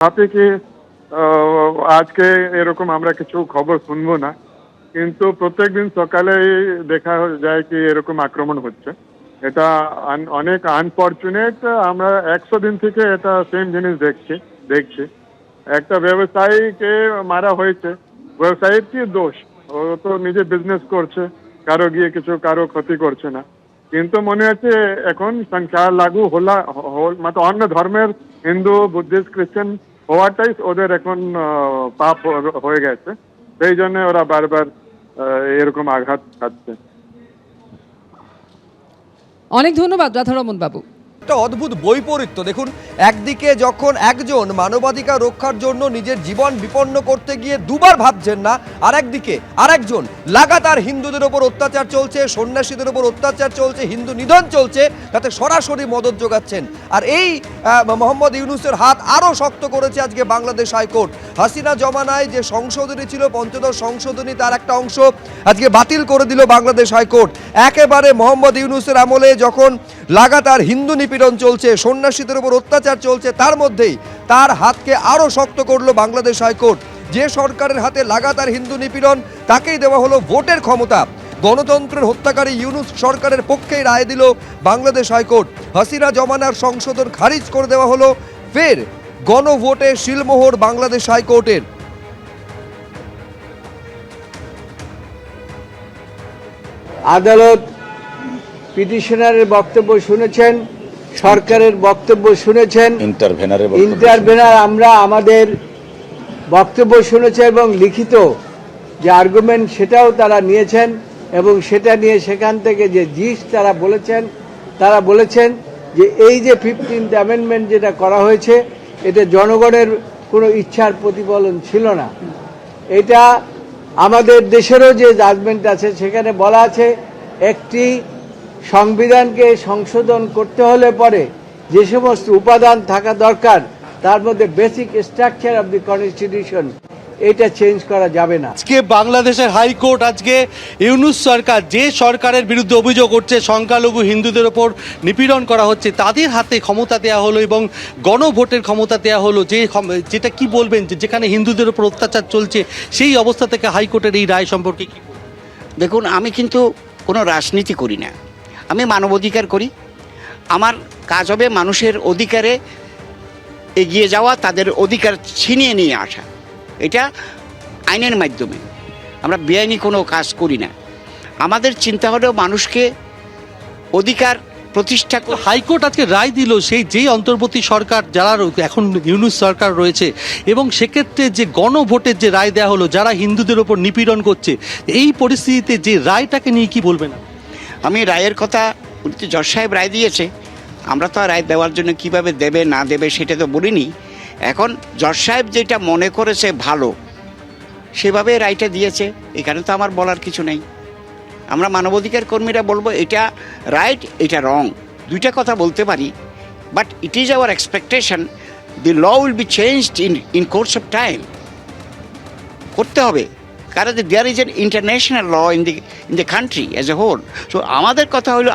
ভাবি কি আজকে এরকম আমরা কিছু খবর শুনবো না, কিন্তু প্রত্যেকদিন সকালে দেখা যায় কি এরকম আক্রমণ হচ্ছে। এটা অনেক আনফরচুনেট। আমরা 100 দিন থেকে এটা সেম জিনিস দেখছি। একটা ব্যবসায়ীকে মারা হয়েছে। ব্যবসায়ীর কি দোষ? ও তো নিজে বিজনেস করছে, কারো ক্ষতি করছে না। কিন্তু মনে হচ্ছে এখন সংখ্যা লাগু মানে অন্য ধর্মের হিন্দু, বুদ্ধিস্ট, খ্রিস্টান হওয়াটাই ওদের এখন পাপ হয়ে গেছে। সেই জন্য ওরা বারবার এরকম আঘাত খাচ্ছে। অনেক ধন্যবাদ রাধারমন বাবু। একটা অদ্ভুত বৈপরীত্য দেখুন, একদিকে যখন একজন মানবাধিকার রক্ষার জন্য নিজের জীবন বিপন্ন করতে গিয়ে দুবার ভাবছেন না, আর একদিকে আরেকজন লাগাতার হিন্দুদের ওপর অত্যাচার চলছে, সন্ন্যাসীদের ওপর অত্যাচার চলছে, হিন্দু নিধন চলছে, তাতে সরাসরি মদত যোগাচ্ছেন। আর এই মোহাম্মদ ইউনূসের হাত আরও শক্ত করেছে আজকে বাংলাদেশ হাইকোর্ট। হাসিনা জমানায় যে সংশোধনী ছিল, পঞ্চদশ সংশোধনী, তার একটা অংশ আজকে বাতিল করে দিল বাংলাদেশ হাইকোর্ট। একেবারে মোহাম্মদ ইউনূসের আমলে যখন লাগাতার হিন্দু নিপীড়ন চলছে, সন্ন্যাসীদের উপর অত্যাচার চলছে, তার মধ্যেই তার হাতকে আরও শক্ত করলো বাংলাদেশ হাইকোর্ট। যে সরকারের হাতে লাগাতার হিন্দু নিপীড়ন, তাকেই দেওয়া হলো ভোটের ক্ষমতা। গণতন্ত্রের হত্যাকারী ইউনূস সরকারের পক্ষেই রায় দিল বাংলাদেশ হাইকোর্ট। হাসিনা জমানার সংশোধন খারিজ করে দেওয়া হলো, ফের গণভোটে শিলমোহর বাংলাদেশ হাইকোর্টের। আদালত পিটিশনারের বক্তব্য শুনেছেন, সরকারের বক্তব্য শুনেছেন, ইন্টারভেনার আমরা আমাদের বক্তব্য শুনেছে এবং লিখিত যে আর্গুমেন্ট সেটাও তারা নিয়েছেন, এবং সেটা নিয়ে সেখান থেকে যে তারা বলেছেন যে এই যে 15th অ্যামেন্ডমেন্ট যেটা করা হয়েছে, এটা জনগণের কোনো ইচ্ছার প্রতিফলন ছিল না। এটা আমাদের দেশেরও যে জাজমেন্ট আছে সেখানে বলা আছে একটি সংবিধানকে সংশোধন করতে হলে পরে যে সমস্ত উপাদান থাকা দরকার, তার মধ্যে basic structure of the constitution, এটা চেঞ্জ করা যাবে না। আজকে বাংলাদেশের হাইকোর্ট আজকে ইউনূস সরকার, যে সরকারের বিরুদ্ধে অভিযোগ করছে সংখ্যালঘু হিন্দুদের ওপর নিপীড়ন করা হচ্ছে, তাদের হাতে ক্ষমতা দেওয়া হলো এবং গণভোটের ক্ষমতা দেওয়া হলো। যেটা কি বলবেন, যেখানে হিন্দুদের ওপর অত্যাচার চলছে, সেই অবস্থা থেকে হাইকোর্টের এই রায় সম্পর্কে কি? দেখুন, আমি কিন্তু কোনো রাজনীতি করি না, আমি মানবাধিকার করি। আমার কাজ হবে মানুষের অধিকারে এগিয়ে যাওয়া, তাদের অধিকার ছিনিয়ে নিয়ে আসা। এটা আইনের মাধ্যমে, আমরা বেআইনি কোনো কাজ করি না। আমাদের চিন্তা হলো মানুষকে অধিকার প্রতিষ্ঠা। হাইকোর্ট আজকে রায় দিল যেই অন্তর্বর্তী সরকার যারা এখন ইউনূস সরকার রয়েছে, এবং সেক্ষেত্রে যে গণভোটের যে রায় দেওয়া হলো, যারা হিন্দুদের ওপর নিপীড়ন করছে, এই পরিস্থিতিতে যে রায়টাকে নিয়ে কি বলবেন? আমি রায়ের কথা, জজ সাহেব রায় দিয়েছে, আমরা তো রায় দেওয়ার জন্য কিভাবে দেবে না দেবে সেটা তো বলিনি। এখন জজ সাহেব যেটা মনে করেছে ভালো, সেভাবে রায়টা দিয়েছে, এখানে তো আমার বলার কিছু নেই। আমরা মানবাধিকার কর্মীরা বলবো এটা রাইট, এটা রং, দুইটা কথা বলতে পারি। But it is our expectation the law will be changed in course of time. করতে হবে, কারণ there is an international law in the country as a whole. So আমাদের কথা হলো